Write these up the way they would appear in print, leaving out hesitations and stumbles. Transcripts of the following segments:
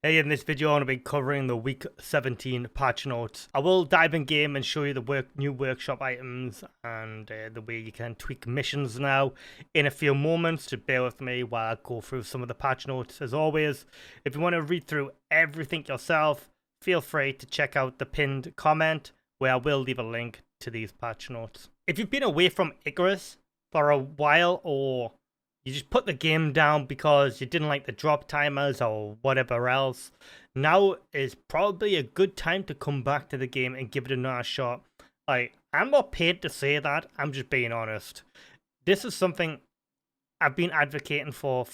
Hey, in this video, I'm going to be covering the week 17 patch notes. I will dive in game and show you the new workshop items and the way you can tweak missions now in a few moments. So bear with me while I go through some of the patch notes. As always, if you want to read through everything yourself, feel free to check out the pinned comment where I will leave a link to these patch notes. If you've been away from Icarus for a while, or you just put the game down because you didn't like the drop timers or whatever else, now is probably a good time to come back to the game and give it another shot. Like, I'm not paid to say that, I'm just being honest. This is something I've been advocating for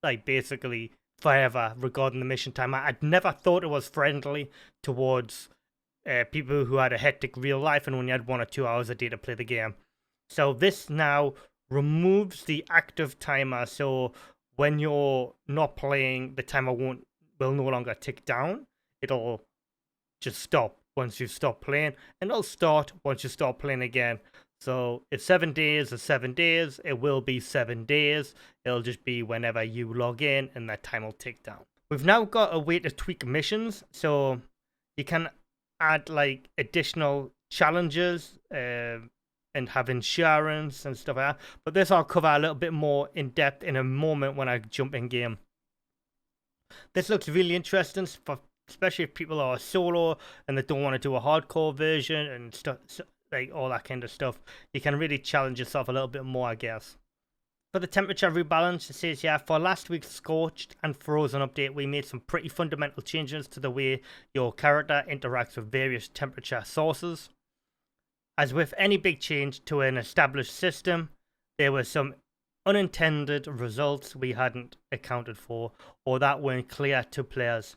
like basically forever regarding the mission timer. I'd never thought it was friendly towards people who had a hectic real life and only had 1 or 2 hours a day to play the game. So this now removes the active timer, so when you're not playing, the timer will no longer tick down. It'll just stop once you stop playing, and it'll start once you start playing again. So if 7 days is 7 days, it will be 7 days. It'll just be whenever you log in, and that time will tick down. We've now got a way to tweak missions, so you can add like additional challenges and have insurance and stuff like that. But this I'll cover a little bit more in depth in a moment when I jump in game. This looks really interesting, especially if people are solo and they don't want to do a hardcore version and stuff, like all that kind of stuff. You can really challenge yourself a little bit more, I guess. For the temperature rebalance, it says here, for last week's Scorched and Frozen update, we made some pretty fundamental changes to the way your character interacts with various temperature sources. As with any big change to an established system, there were some unintended results we hadn't accounted for or that weren't clear to players.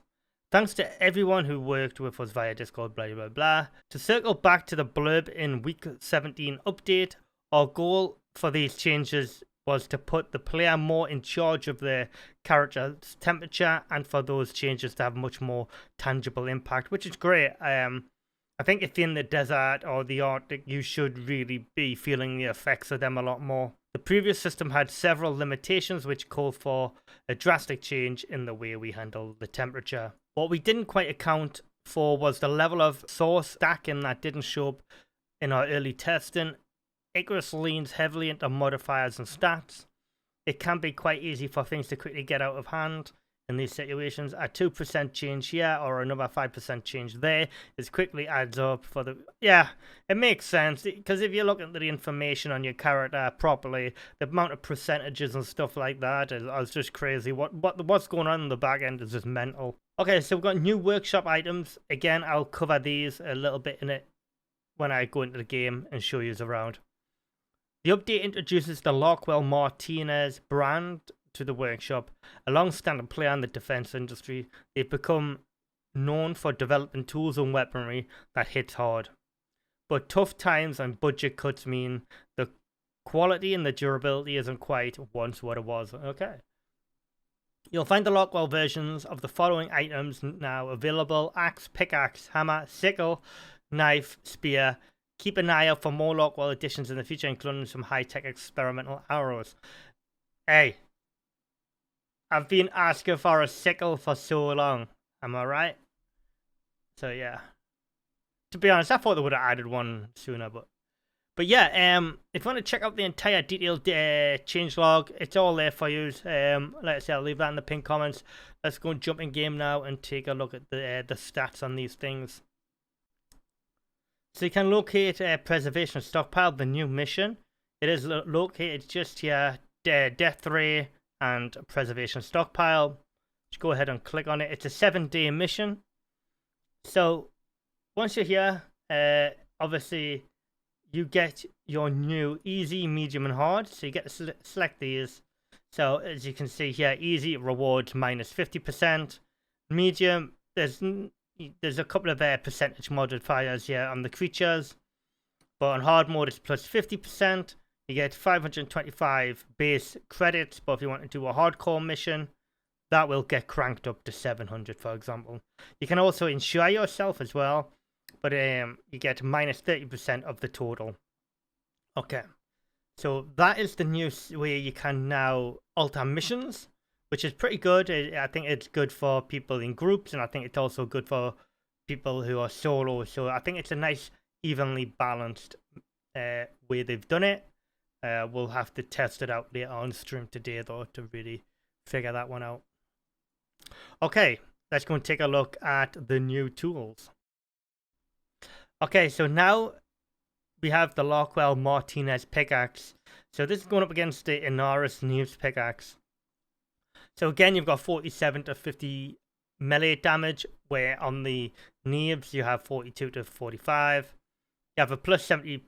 Thanks to everyone who worked with us via Discord, blah blah blah. To circle back to the blurb in week 17 update, our goal for these changes was to put the player more in charge of their character's temperature and for those changes to have much more tangible impact, which is great. I think if you're in the desert or the Arctic, you should really be feeling the effects of them a lot more. The previous system had several limitations which called for a drastic change in the way we handle the temperature. What we didn't quite account for was the level of source stacking that didn't show up in our early testing. Icarus leans heavily into modifiers and stats. It can be quite easy for things to quickly get out of hand. In these situations, a 2% change here or another 5% change there is quickly adds up for the... Yeah, it makes sense, because if you look into the information on your character properly, the amount of percentages and stuff like that is just crazy. What's going on in the back end is just mental. Okay, so we've got new workshop items. Again, I'll cover these a little bit in it when I go into the game and show you around. The update introduces the Larkwell Martinez brand to the workshop. A long-standing player in the defense industry, they've become known for developing tools and weaponry that hits hard. But tough times and budget cuts mean the quality and the durability isn't quite once what it was. Okay. You'll find the Larkwell versions of the following items now available: axe, pickaxe, hammer, sickle, knife, spear. Keep an eye out for more Larkwell additions in the future, including some high-tech experimental arrows. Hey, I've been asking for a sickle for so long. Am I right? So yeah. To be honest, I thought they would have added one sooner, but yeah. If you want to check out the entire detailed changelog, it's all there for you. Like I said, I'll leave that in the pinned comments. Let's go and jump in game now and take a look at the stats on these things. So you can locate Preservation Stockpile, the new mission. It is located just here, Death Ray and Preservation Stockpile. Just go ahead and click on it. It's a 7-day mission. So once you're here, obviously you get your new easy, medium, and hard. So you get to select these. So as you can see here, easy rewards minus 50%. Medium, there's a couple of percentage modifiers here on the creatures, but on hard mode it's plus 50%. You get 525 base credits, but if you want to do a hardcore mission, that will get cranked up to 700, for example. You can also insure yourself as well, but you get minus 30% of the total. Okay, so that is the new way you can now alter missions, which is pretty good. I think it's good for people in groups, and I think it's also good for people who are solo. So I think it's a nice, evenly balanced way they've done it. We'll have to test it out later on stream today, though, to really figure that one out. Okay, let's go and take a look at the new tools. Okay, so now we have the Larkwell Martinez pickaxe. So this is going up against the Icarus Neves pickaxe. So again, you've got 47 to 50 melee damage, where on the Neves you have 42 to 45. You have a plus 70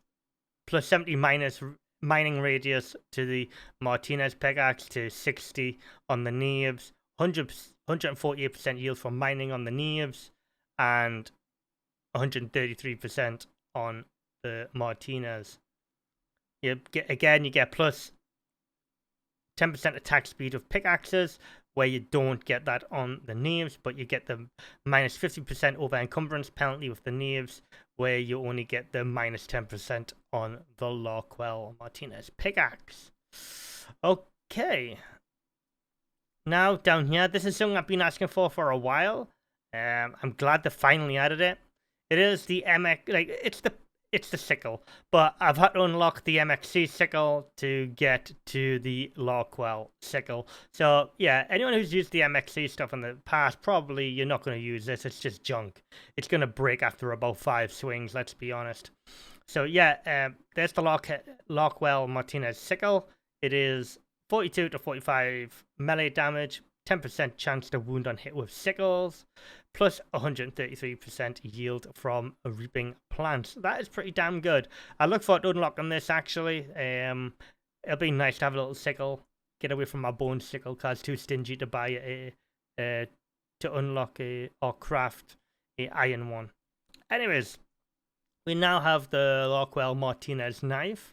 minus mining radius to the Martinez pickaxe to 60 on the Neves, 148% yield from mining on the Neves, and 133% on the Martinez. You get plus 10% attack speed of pickaxes, where you don't get that on the Neves, but you get the minus 50% over encumbrance penalty with the Neves, where you only get the minus 10% on the Larkwell Martinez pickaxe. Okay. Now down here, this is something I've been asking for a while. I'm glad they finally added it. It is the MX, like it's the sickle, but I've had to unlock the MXC sickle to get to the Larkwell sickle. So yeah, anyone who's used the MXC stuff in the past, probably you're not going to use this. It's just junk. It's going to break after about 5 swings, let's be honest. So yeah, there's the Larkwell Martinez sickle. It is 42 to 45 melee damage, 10% chance to wound on hit with sickles, plus 133% yield from reaping plants. That is pretty damn good. I look forward to unlocking this, actually. It'll be nice to have a little sickle. Get away from my bone sickle, because it's too stingy to buy to unlock or craft a iron one. Anyways, we now have the Larkwell Martinez knife,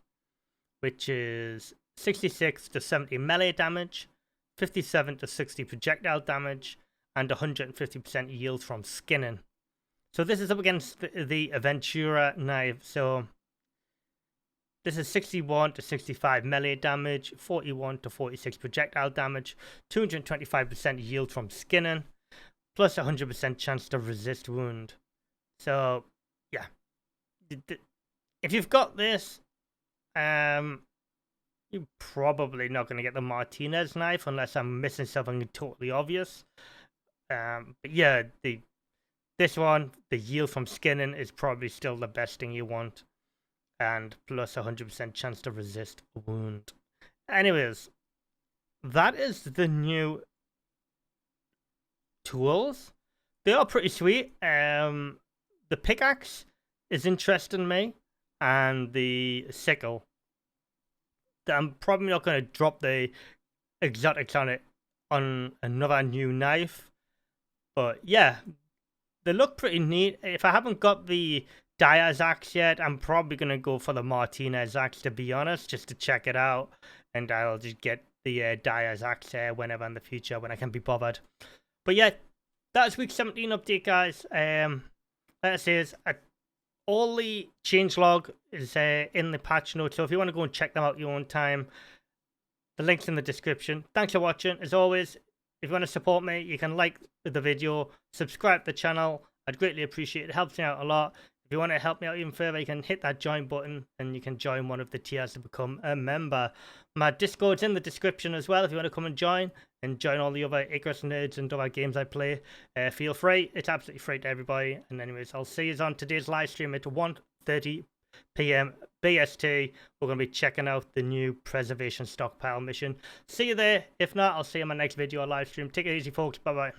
which is 66 to 70 melee damage, 57 to 60 projectile damage, and 150% yield from skinning. So this is up against the Aventura knife. So this is 61 to 65 melee damage, 41 to 46 projectile damage, 225% yield from skinning, plus 100% chance to resist wound. So yeah, if you've got this, you're probably not going to get the Martinez knife unless I'm missing something totally obvious. But yeah, this one, the yield from skinning is probably still the best thing you want, and plus 100% chance to resist wound. Anyways, that is the new tools. They are pretty sweet. The pickaxe is interesting me, and the sickle. I'm probably not going to drop the exotics on it on another new knife. But yeah, they look pretty neat. If I haven't got the Dyer's axe yet, I'm probably going to go for the Martinez axe, to be honest, just to check it out. And I'll just get the Dyer's axe whenever in the future when I can be bothered. But yeah, that's week 17 update, guys. Like I say, all the changelog is in the patch notes, so if you want to go and check them out your own time, the link's in the description. Thanks for watching. As always, if you want to support me, you can like the video, subscribe to the channel. I'd greatly appreciate it. It helps me out a lot. If you want to help me out even further, you can hit that join button and you can join one of the tiers to become a member. My Discord's in the description as well if you want to come and join all the other Icarus nerds and other games I play. Feel free. It's absolutely free to everybody. And anyways, I'll see you on today's live stream at 1:30 PM BST. We're going to be checking out the new Preservation Stockpile mission. See you there. If not, I'll see you in my next video or live stream. Take it easy, folks. Bye-bye.